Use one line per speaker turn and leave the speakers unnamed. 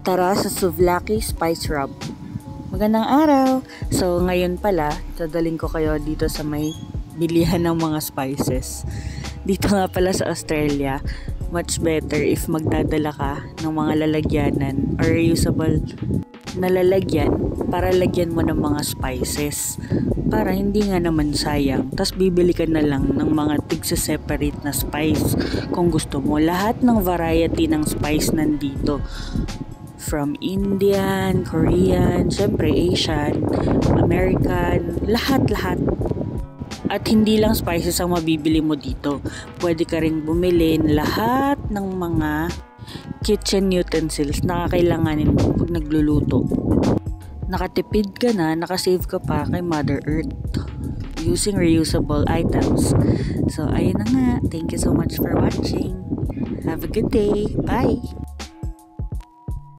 Tara sa Souvlaki Spice Rub. Magandang araw! So ngayon pala, dadaling ko kayo dito sa may bilihan ng mga spices. Dito nga pala sa Australia, much better if magdadala ka ng mga lalagyanan or reusable na lalagyan para lagyan mo ng mga spices. Para hindi nga naman sayang. Tapos bibili ka na lang ng mga tigsa-separate na spice kung gusto mo. Lahat ng variety ng spice nandito. From Indian, Korean, syempre Asian, American, lahat-lahat. At hindi lang spices ang mabibili mo dito. Pwede ka ring bumili lahat ng mga kitchen utensils na kakailanganin mo pag nagluluto. Nakatipid ka na, nakasave ka pa kay Mother Earth using reusable items. So ayun na nga. Thank you so much for watching. Have a good day. Bye!